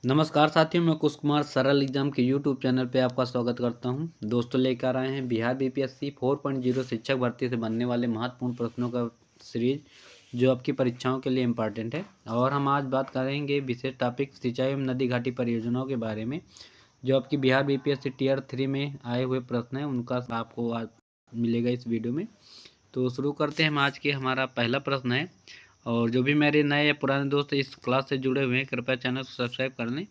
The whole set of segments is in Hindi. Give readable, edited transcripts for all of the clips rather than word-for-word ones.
नमस्कार साथियों, मैं कुश कुमार सरल एग्जाम के यूट्यूब चैनल पे आपका स्वागत करता हूं। दोस्तों, लेकर आए हैं बिहार बीपीएससी 4.0 शिक्षक भर्ती से बनने वाले महत्वपूर्ण प्रश्नों का सीरीज जो आपकी परीक्षाओं के लिए इम्पॉर्टेंट है। और हम आज बात करेंगे विशेष टॉपिक सिंचाई एवं नदी घाटी परियोजनाओं के बारे में, जो आपकी बिहार बीपीएससी टियर 3 में आए हुए प्रश्न हैं, उनका आपको आज मिलेगा इस वीडियो में। तो शुरू करते हैं। हम आज के हमारा पहला प्रश्न है, और जो भी मेरे नए या पुराने दोस्त इस क्लास से जुड़े हुए हैं, कृपया चैनल को सब्सक्राइब कर लें,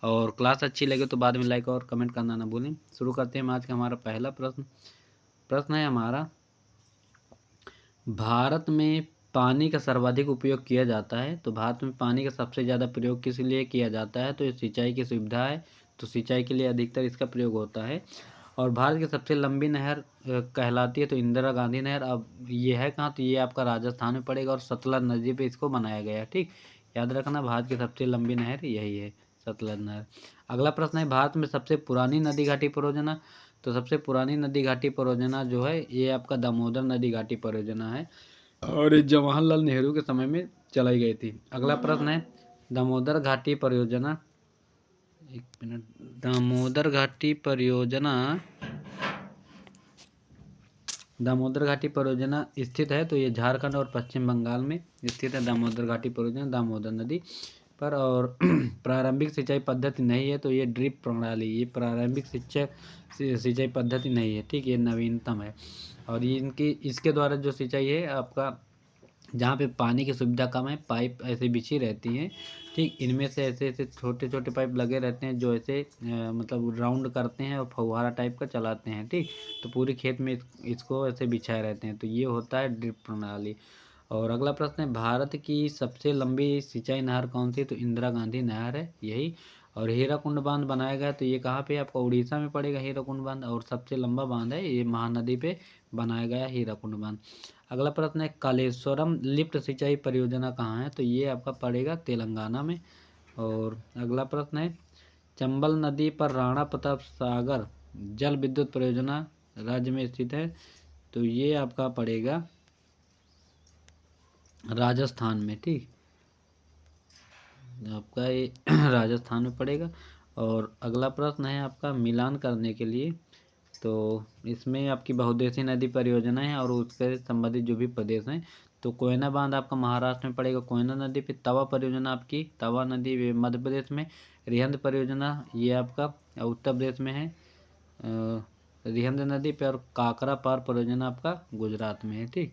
और क्लास अच्छी लगे तो बाद में लाइक और कमेंट करना ना भूलें। शुरू करते हैं आज का हमारा पहला प्रश्न है हमारा, भारत में पानी का सर्वाधिक उपयोग किया जाता है। तो भारत में पानी का सबसे ज़्यादा प्रयोग किस लिए किया जाता है? तो ये सिंचाई की सुविधा है, तो सिंचाई के लिए अधिकतर इसका प्रयोग होता है। और भारत की सबसे लंबी नहर कहलाती है तो इंदिरा गांधी नहर। अब ये है कहाँ? तो ये आपका राजस्थान में पड़ेगा, और सतलज नदी पे इसको बनाया गया है। ठीक, याद रखना, भारत की सबसे लंबी नहर यही है, सतलज नहर। अगला प्रश्न है, भारत में सबसे पुरानी नदी घाटी परियोजना। तो सबसे पुरानी नदी घाटी परियोजना जो है ये आपका दामोदर नदी घाटी परियोजना है, और ये जवाहरलाल नेहरू के समय में चलाई गई थी। अगला प्रश्न है, दामोदर घाटी परियोजना, एक मिनट, दामोदर घाटी परियोजना दामोदर घाटी परियोजना स्थित है, तो ये झारखंड और पश्चिम बंगाल में स्थित है। दामोदर घाटी परियोजना दामोदर नदी पर। और प्रारंभिक सिंचाई पद्धति नहीं है, तो ये ड्रिप प्रणाली, ये प्रारंभिक सिंचाई पद्धति नहीं है। ठीक, ये नवीनतम है। और ये इनकी इसके द्वारा जो सिंचाई है आपका, जहाँ पे पानी की सुविधा कम है, पाइप ऐसे बिछी रहती हैं। ठीक, इनमें से ऐसे ऐसे छोटे छोटे पाइप लगे रहते हैं, जो ऐसे मतलब राउंड करते हैं और फव्वारा टाइप का चलाते हैं। ठीक, तो पूरे खेत में इसको ऐसे बिछाए रहते हैं, तो ये होता है ड्रिप प्रणाली। और अगला प्रश्न है, भारत की सबसे लंबी सिंचाई नहर कौन सी? तो इंदिरा गांधी नहर है यही। और हीराकुंड बांध बनाया गया, तो ये कहाँ पे? आपका उड़ीसा में पड़ेगा हीराकुंड बांध, और सबसे लंबा बांध है ये, महानदी पे बनाया गया हीराकुंड बांध। अगला प्रश्न है, कालेश्वरम लिफ्ट सिंचाई परियोजना कहाँ है? तो ये आपका पड़ेगा तेलंगाना में। और अगला प्रश्न है, चंबल नदी पर राणा प्रताप सागर जल विद्युत परियोजना राज्य में स्थित है, तो ये आपका पड़ेगा राजस्थान में। ठीक, आपका ये राजस्थान में पड़ेगा। और अगला प्रश्न है आपका, मिलान करने के लिए, तो इसमें आपकी बहुउद्देशीय नदी परियोजना है और उसके संबंधित जो भी प्रदेश हैं, तो कोयना बांध आपका महाराष्ट्र में पड़ेगा, कोयना नदी पे। तवा परियोजना आपकी तवा नदी मध्य प्रदेश में। रिहंद परियोजना ये आपका उत्तर प्रदेश में है, रिहंद नदी पे। और काकरा पार परियोजना आपका गुजरात में है। ठीक,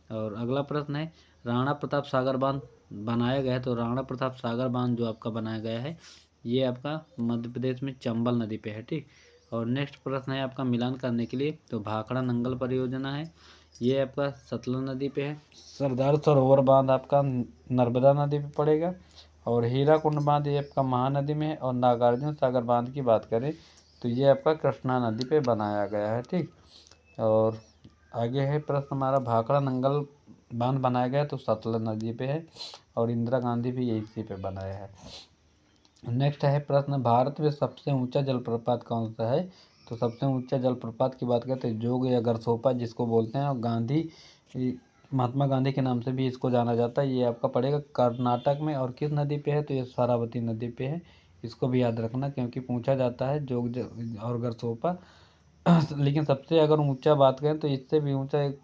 और अगला प्रश्न है, राणा प्रताप सागर बांध बनाया गया है, तो राणा प्रताप सागर बांध जो आपका बनाया गया है ये आपका मध्य प्रदेश में चंबल नदी पे है। ठीक, और नेक्स्ट प्रश्न है आपका, मिलान करने के लिए, तो भाखड़ा नंगल परियोजना है, ये आपका सतलज नदी पे है। सरदार सरोवर बांध आपका नर्मदा नदी पे पड़ेगा। और हीराकुंड बांध ये आपका महानदी में है। और नागार्जुन सागर बांध की बात करें तो ये आपका कृष्णा नदी पे बनाया गया है। ठीक, और आगे है प्रश्न हमारा, भाखड़ा नंगल बांध बनाया गया तो सतलज नदी पे है, और इंदिरा गांधी भी इसी पे बनाया है। नेक्स्ट है प्रश्न, भारत में सबसे ऊंचा जलप्रपात कौन सा है? तो सबसे ऊंचा जलप्रपात की बात करते हैं, जोग या गरसोपा जिसको बोलते हैं, और महात्मा गांधी के नाम से भी इसको जाना जाता है। ये आपका पड़ेगा कर्नाटक में। और किस नदी पे है? तो ये शरावती नदी पे है। इसको भी याद रखना, क्योंकि पूछा जाता है जोग और गरसोपा। लेकिन सबसे अगर ऊंचा बात करें तो इससे भी ऊंचा एक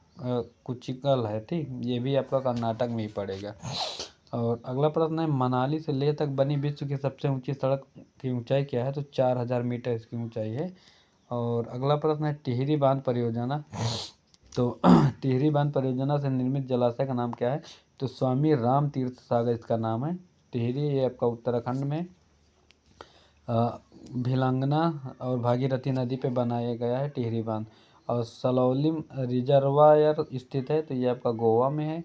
कुचिकल है। ठीक, ये भी आपका कर्नाटक में ही पड़ेगा। और अगला प्रश्न है, मनाली से लेह तक बनी विश्व की सबसे ऊंची सड़क की ऊंचाई क्या है? तो 4000 मीटर इसकी ऊंचाई है। और अगला प्रश्न है, टिहरी बांध परियोजना, तो टिहरी बांध परियोजना से निर्मित जलाशय का नाम क्या है? तो स्वामी राम तीर्थ सागर इसका नाम है। टिहरी ये आपका उत्तराखंड में भिलंगना और भागीरथी नदी पे बनाया गया है टिहरी बांध। और सलौलिम रिजर्वायर स्थित है, तो ये आपका गोवा में है।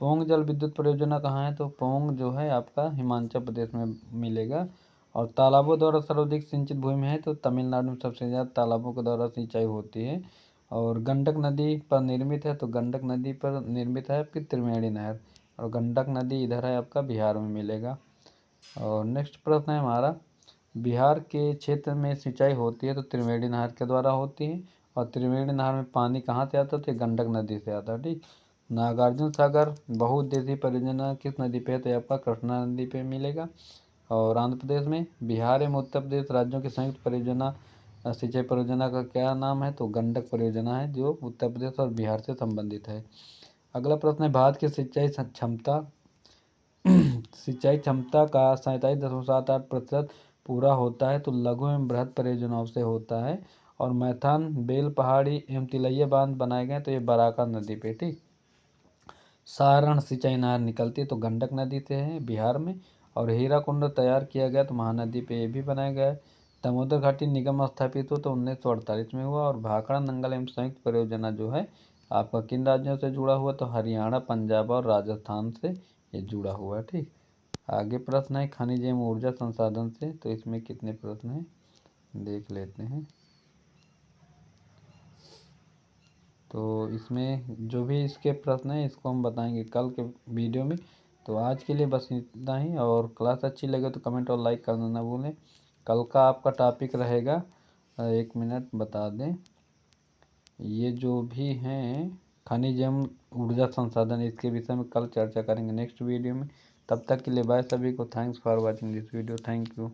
पोंग जल विद्युत परियोजना कहाँ है? तो पोंग जो है आपका हिमाचल प्रदेश में मिलेगा। और तालाबों द्वारा सर्वाधिक सिंचित भूमि है, तो तमिलनाडु में सबसे ज़्यादा तालाबों के द्वारा सिंचाई होती है। और गंडक नदी पर निर्मित है, तो गंडक नदी पर निर्मित है आपकी त्रिवेणी नहर, और गंडक नदी इधर है आपका बिहार में मिलेगा। और नेक्स्ट प्रश्न है हमारा, बिहार के क्षेत्र में सिंचाई होती है तो त्रिवेणी नहर के द्वारा होती है। और त्रिवेणी नहर में पानी कहाँ से आता है? तो गंडक नदी से आता है। ठीक, नागार्जुन सागर बहुउद्देशीय परियोजना किस नदी पे है? तो आपका कृष्णा नदी पे मिलेगा। और आंध्र प्रदेश में, बिहार एवं उत्तर प्रदेश राज्यों की संयुक्त परियोजना सिंचाई परियोजना का क्या नाम है? तो गंडक परियोजना है, जो उत्तर प्रदेश और बिहार से संबंधित है। अगला प्रश्न है, भारत की सिंचाई क्षमता का 47.78% पूरा होता है तो लघु एवं बृहद परियोजनाओं से होता है। और मैथान, बेल पहाड़ी एवं तिलैया बांध बनाए गए तो ये बराका नदी पे, ठीक। सारण सिंचाई नहर निकलती है तो गंडक नदी से है बिहार में। और हीराकुंड तैयार किया गया तो महानदी पे ये भी बनाया गया है। दामोदर घाटी निगम स्थापित हो तो 1948 में हुआ। और भाखड़ा नंगल एवं संयुक्त परियोजना जो है आपका किन राज्यों से जुड़ा हुआ? तो हरियाणा, पंजाब और राजस्थान से ये जुड़ा हुआ है, ठीक। आगे प्रश्न है खनिज एवं ऊर्जा संसाधन से, तो इसमें कितने प्रश्न हैं देख लेते हैं। तो इसमें जो भी इसके प्रश्न हैं इसको हम बताएंगे कल के वीडियो में। तो आज के लिए बस इतना ही, और क्लास अच्छी लगे तो कमेंट और लाइक करना ना भूलें। कल का आपका टॉपिक रहेगा, 1 मिनट बता दें, ये जो भी हैं खनिज एवं ऊर्जा संसाधन, इसके विषय में कल चर्चा करेंगे नेक्स्ट वीडियो में। तब तक के लिए बाय सभी को। Thanks for watching this video. Thank you.